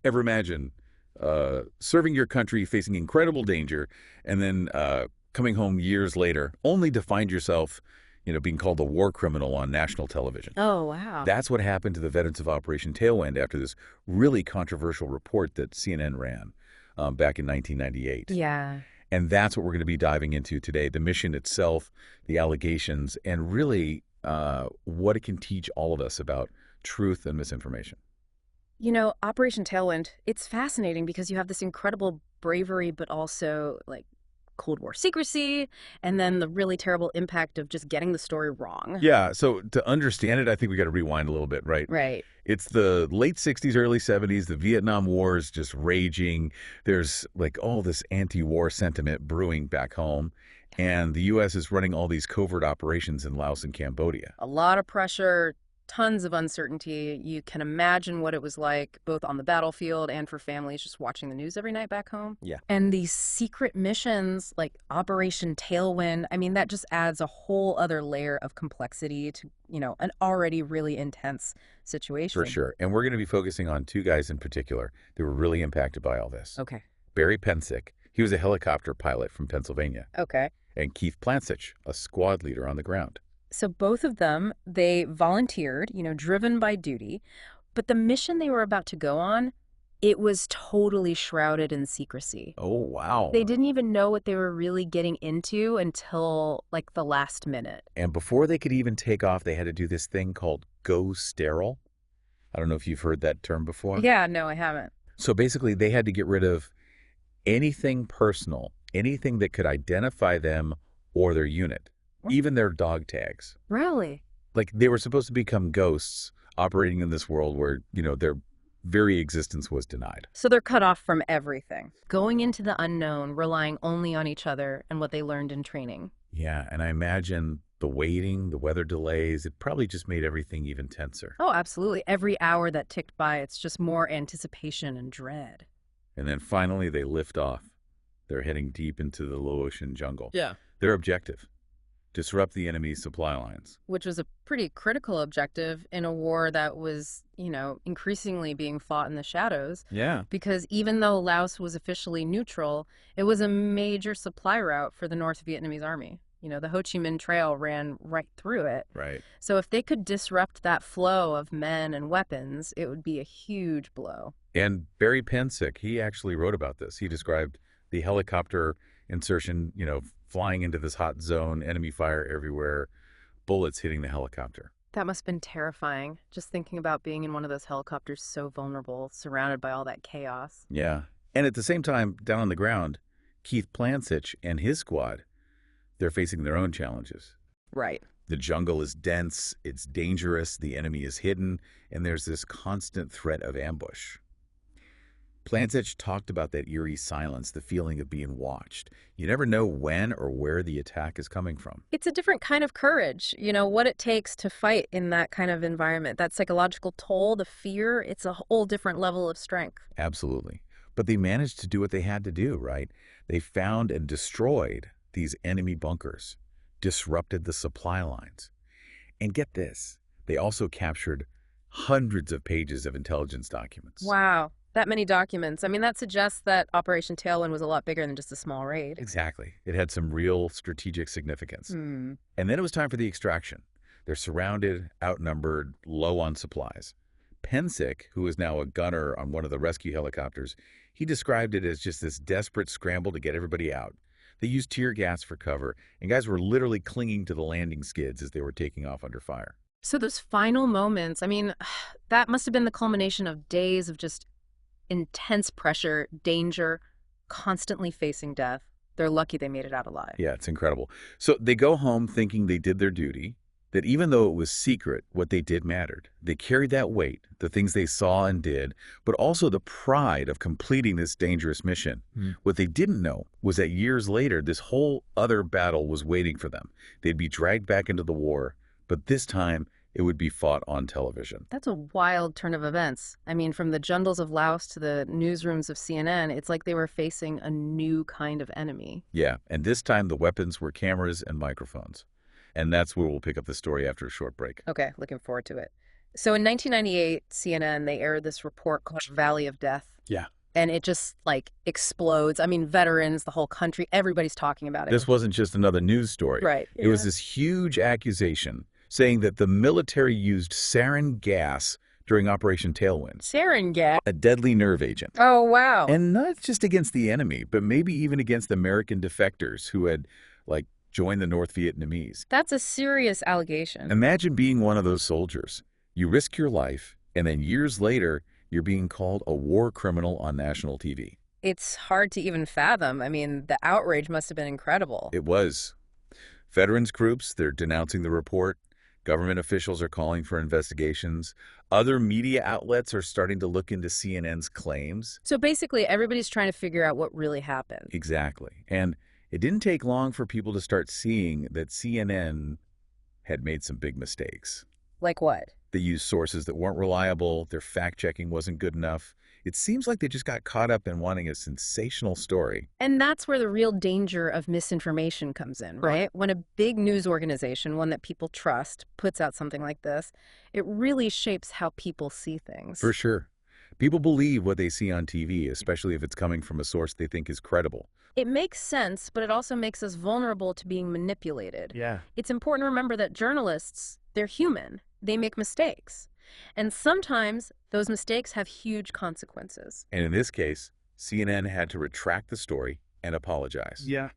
Ever imagine serving your country, facing incredible danger, and then coming home years later, only to find yourself, being called a war criminal on national television? Oh, wow. That's what happened to the veterans of Operation Tailwind after this really controversial report that CNN ran back in 1998. Yeah. And that's what we're going to be diving into today, the mission itself, the allegations, and really what it can teach all of us about truth and misinformation. Operation Tailwind, it's fascinating because you have this incredible bravery, but also like Cold War secrecy, and then the really terrible impact of just getting the story wrong. Yeah, so to understand it, I think we got to rewind a little bit, right? Right. It's the late 60s, early 70s. The Vietnam War is just raging. There's like all this anti-war sentiment brewing back home. And the U.S. is running all these covert operations in Laos and Cambodia. A lot of pressure, tons of uncertainty. You can imagine what it was like both on the battlefield and for families just watching the news every night back home. Yeah. And these secret missions like Operation Tailwind, I mean, that just adds a whole other layer of complexity to, an already really intense situation. For sure. And we're going to be focusing on two guys in particular that were really impacted by all this. Okay. Barry Pensick, he was a helicopter pilot from Pennsylvania. Okay. And Keith Plansich, a squad leader on the ground. So both of them, they volunteered, driven by duty. But the mission they were about to go on, it was totally shrouded in secrecy. Oh, wow. They didn't even know what they were really getting into until, like, the last minute. And before they could even take off, they had to do this thing called go sterile. I don't know if you've heard that term before. Yeah, no, I haven't. So basically, they had to get rid of anything personal, anything that could identify them or their unit, even their dog tags. Really? Like they were supposed to become ghosts operating in this world where, their very existence was denied. So they're cut off from everything, going into the unknown, relying only on each other and what they learned in training. Yeah, and I imagine the waiting, the weather delays, it probably just made everything even tenser. Oh, absolutely. Every hour that ticked by, it's just more anticipation and dread. And then finally they lift off. They're heading deep into the low ocean jungle. Yeah. Their objective: disrupt the enemy's supply lines. Which was a pretty critical objective in a war that was, increasingly being fought in the shadows. Yeah. Because even though Laos was officially neutral, it was a major supply route for the North Vietnamese army. The Ho Chi Minh Trail ran right through it. Right. So if they could disrupt that flow of men and weapons, it would be a huge blow. And Barry Pensick, he actually wrote about this. He described the helicopter insertion, flying into this hot zone, enemy fire everywhere, bullets hitting the helicopter. That must have been terrifying, just thinking about being in one of those helicopters so vulnerable, surrounded by all that chaos. Yeah. And at the same time, down on the ground, Keith Plansich and his squad, they're facing their own challenges. Right. The jungle is dense, it's dangerous, the enemy is hidden, and there's this constant threat of ambush. Plansich talked about that eerie silence, the feeling of being watched. You never know when or where the attack is coming from. It's a different kind of courage, what it takes to fight in that kind of environment. That psychological toll, the fear, it's a whole different level of strength. Absolutely. But they managed to do what they had to do, right? They found and destroyed these enemy bunkers, disrupted the supply lines. And get this, they also captured hundreds of pages of intelligence documents. Wow. That many documents. I mean, that suggests that Operation Tailwind was a lot bigger than just a small raid. Exactly. It had some real strategic significance. And then it was time for the extraction. They're surrounded, outnumbered, low on supplies. Pensick, who is now a gunner on one of the rescue helicopters, he described it as just this desperate scramble to get everybody out. They used tear gas for cover, and guys were literally clinging to the landing skids as they were taking off under fire. So those final moments, I mean, that must have been the culmination of days of just intense pressure, danger, constantly facing death. They're lucky they made it out alive. Yeah, it's incredible. So they go home thinking they did their duty, that even though it was secret, what they did mattered. They carried that weight, the things they saw and did, but also the pride of completing this dangerous mission. What they didn't know was that years later, this whole other battle was waiting for them. They'd be dragged back into the war, but this time it would be fought on television. That's a wild turn of events. I mean, from the jungles of Laos to the newsrooms of CNN, it's like they were facing a new kind of enemy. Yeah, and this time the weapons were cameras and microphones. And that's where we'll pick up the story after a short break. Okay, looking forward to it. So in 1998, CNN, they aired this report called Valley of Death. Yeah. And it just like explodes. I mean, veterans, the whole country, everybody's talking about it. This wasn't just another news story. Right. It was Yeah. this huge accusation saying that the military used sarin gas during Operation Tailwind, Sarin gas. a deadly nerve agent. Oh, wow. And not just against the enemy, but maybe even against American defectors who had, like, joined the North Vietnamese. That's a serious allegation. Imagine being one of those soldiers. You risk your life, and then years later, you're being called a war criminal on national TV. It's hard to even fathom. I mean, the outrage must have been incredible. It was. Veterans groups, they're denouncing the report. Government officials are calling for investigations. Other media outlets are starting to look into CNN's claims. So basically, everybody's trying to figure out what really happened. Exactly. And it didn't take long for people to start seeing that CNN had made some big mistakes. Like what? They used sources that weren't reliable, their fact-checking wasn't good enough. It seems like they just got caught up in wanting a sensational story. And that's where the real danger of misinformation comes in, right? When a big news organization, one that people trust, puts out something like this, it really shapes how people see things. For sure. People believe what they see on TV, especially if it's coming from a source they think is credible. It makes sense, but it also makes us vulnerable to being manipulated. Yeah. It's important to remember that journalists, they're human. They make mistakes. And sometimes those mistakes have huge consequences. And in this case, CNN had to retract the story and apologize. Yeah.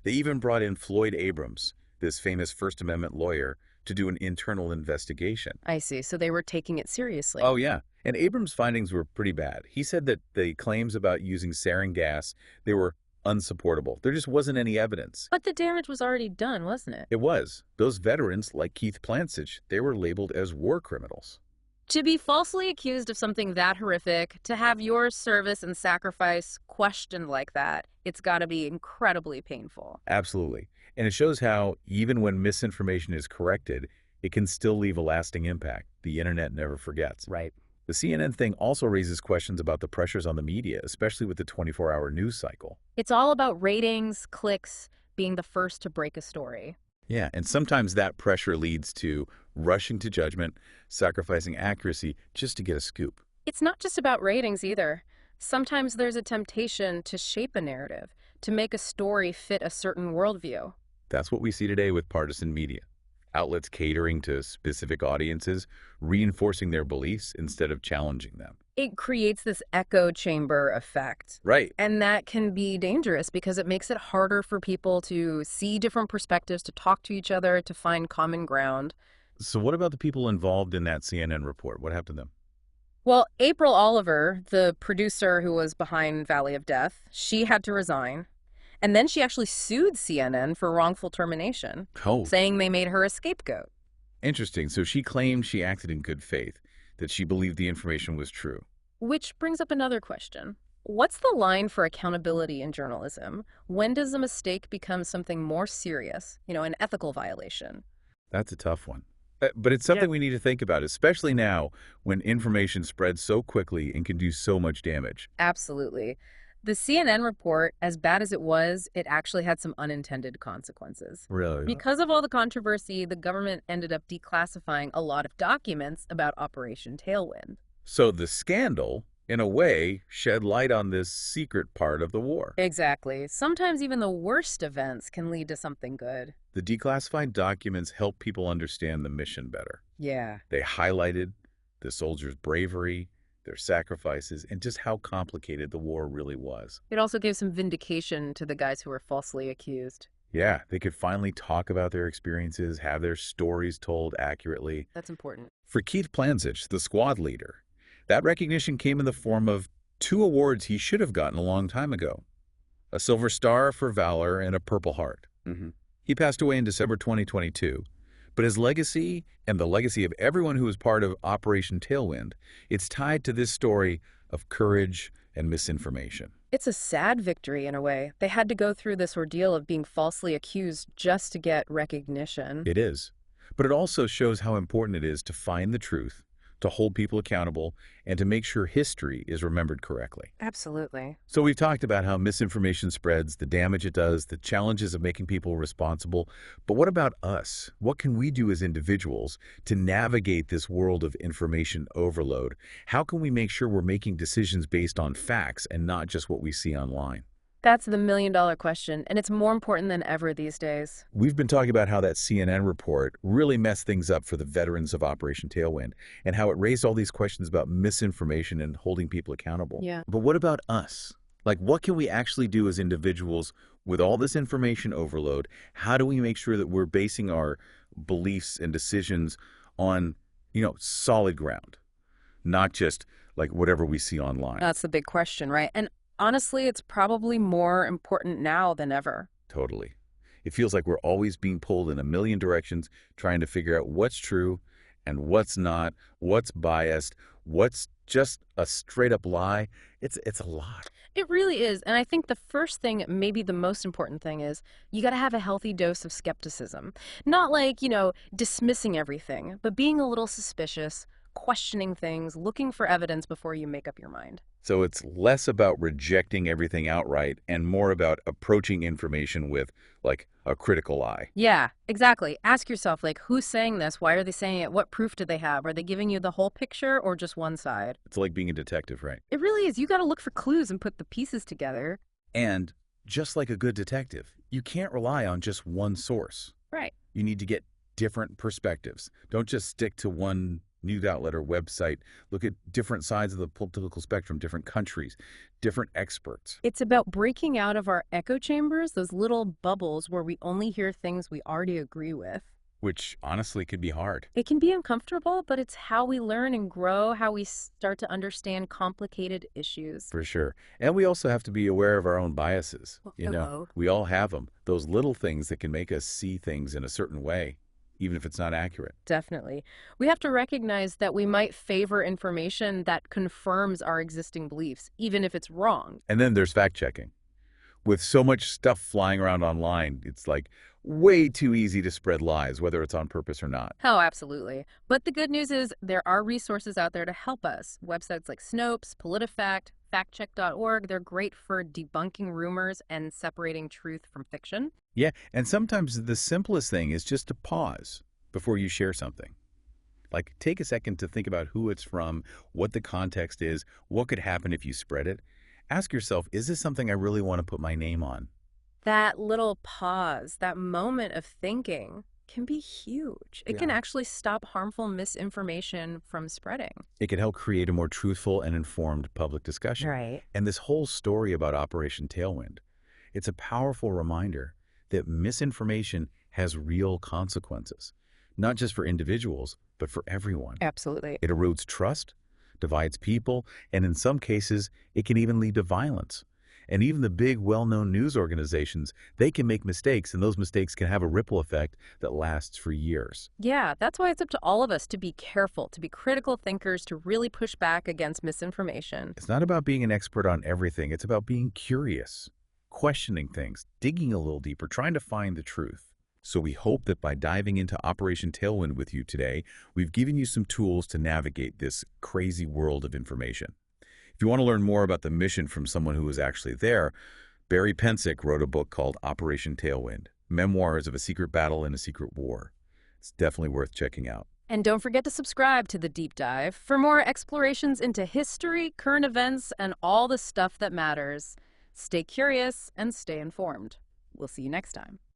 They even brought in Floyd Abrams, this famous First Amendment lawyer, to do an internal investigation. I see. So they were taking it seriously. Oh, yeah. And Abrams' findings were pretty bad. He said that the claims about using sarin gas, they were unsupportable. There just wasn't any evidence. But the damage was already done, wasn't it? It was. Those veterans, like Keith Plancich, they were labeled as war criminals. To be falsely accused of something that horrific, to have your service and sacrifice questioned like that, it's got to be incredibly painful. Absolutely. And it shows how, even when misinformation is corrected, it can still leave a lasting impact. The internet never forgets. Right. The CNN thing also raises questions about the pressures on the media, especially with the 24-hour news cycle. It's all about ratings, clicks, being the first to break a story. Yeah, and sometimes that pressure leads to rushing to judgment, sacrificing accuracy just to get a scoop. It's not just about ratings either. Sometimes there's a temptation to shape a narrative, to make a story fit a certain worldview. That's what we see today with partisan media. Outlets catering to specific audiences, reinforcing their beliefs instead of challenging them. It creates this echo chamber effect. Right. And that can be dangerous because it makes it harder for people to see different perspectives, to talk to each other, to find common ground. So what about the people involved in that CNN report? What happened to them? Well, April Oliver, the producer who was behind Valley of Death, she had to resign. And then she actually sued CNN for wrongful termination, Oh, saying they made her a scapegoat. interesting. So she claimed she acted in good faith, that she believed the information was true. Which brings up another question. What's the line for accountability in journalism? When does a mistake become something more serious, an ethical violation? That's a tough one. But it's something we need to think about, especially now when information spreads so quickly and can do so much damage. Absolutely. The CNN report, as bad as it was, it actually had some unintended consequences. Really? Because of all the controversy, the government ended up declassifying a lot of documents about Operation Tailwind. So the scandal, in a way, shed light on this secret part of the war. Exactly. Sometimes even the worst events can lead to something good. The declassified documents help people understand the mission better. Yeah. They highlighted the soldiers' bravery, their sacrifices, and just how complicated the war really was. It also gave some vindication to the guys who were falsely accused. Yeah, they could finally talk about their experiences, have their stories told accurately. That's important. For Keith Plancich, the squad leader, that recognition came in the form of 2 awards he should have gotten a long time ago. A Silver Star for Valor and a Purple Heart. He passed away in December 2022. But his legacy, and the legacy of everyone who was part of Operation Tailwind, it's tied to this story of courage and misinformation. It's a sad victory in a way. They had to go through this ordeal of being falsely accused just to get recognition. It is. But it also shows how important it is to find the truth, to hold people accountable, and to make sure history is remembered correctly. Absolutely. So we've talked about how misinformation spreads, the damage it does, the challenges of making people responsible. But what about us? What can we do as individuals to navigate this world of information overload? How can we make sure we're making decisions based on facts and not just what we see online? That's the million-dollar question, and it's more important than ever these days. We've been talking about how that CNN report really messed things up for the veterans of Operation Tailwind and how it raised all these questions about misinformation and holding people accountable. Yeah. But what about us? Like, what can we actually do as individuals with all this information overload? How do we make sure that we're basing our beliefs and decisions on, solid ground, not just like whatever we see online? That's the big question, right? And honestly, it's probably more important now than ever. Totally. It feels like we're always being pulled in a million directions, trying to figure out what's true and what's not, what's biased, what's just a straight up lie. It's a lot. It really is. And I think the first thing, maybe the most important thing, is you got to have a healthy dose of skepticism. Not like, dismissing everything, but being a little suspicious, questioning things, looking for evidence before you make up your mind. So it's less about rejecting everything outright and more about approaching information with, like, a critical eye. Yeah, exactly. Ask yourself, like, who's saying this? Why are they saying it? What proof do they have? Are they giving you the whole picture or just one side? It's like being a detective, right? It really is. You got to look for clues and put the pieces together. And just like a good detective, you can't rely on just one source. Right. You need to get different perspectives. Don't just stick to one news outlet or website. Look at different sides of the political spectrum, different countries, different experts. It's about breaking out of our echo chambers, those little bubbles where we only hear things we already agree with. Which honestly could be hard. It can be uncomfortable, but it's how we learn and grow, how we start to understand complicated issues. For sure. And we also have to be aware of our own biases. Hello. We all have them. Those little things that can make us see things in a certain way, even if it's not accurate. Definitely. We have to recognize that we might favor information that confirms our existing beliefs, even if it's wrong. And then there's fact checking. With so much stuff flying around online, it's like way too easy to spread lies, whether it's on purpose or not. Oh, absolutely. But the good news is there are resources out there to help us. Websites like Snopes, PolitiFact, factcheck.org, they're great for debunking rumors and separating truth from fiction. Yeah, and sometimes the simplest thing is just to pause before you share something. Like, take a second to think about who it's from, what the context is, what could happen if you spread it. Ask yourself, is this something I really want to put my name on? That little pause, that moment of thinking, can be huge. It can Yeah. actually stop harmful misinformation from spreading. It could help create a more truthful and informed public discussion. Right. And this whole story about Operation Tailwind, it's a powerful reminder that misinformation has real consequences, not just for individuals, but for everyone. Absolutely. It erodes trust, divides people, and in some cases, it can even lead to violence. And even the big, well-known news organizations, they can make mistakes, and those mistakes can have a ripple effect that lasts for years. Yeah, that's why it's up to all of us to be careful, to be critical thinkers, to really push back against misinformation. It's not about being an expert on everything. It's about being curious, questioning things, digging a little deeper, trying to find the truth. So we hope that by diving into Operation Tailwind with you today, we've given you some tools to navigate this crazy world of information. If you want to learn more about the mission from someone who was actually there, Barry Pensick wrote a book called Operation Tailwind, Memoirs of a Secret Battle in a Secret War. It's definitely worth checking out. And don't forget to subscribe to The Deep Dive for more explorations into history, current events, and all the stuff that matters. Stay curious and stay informed. We'll see you next time.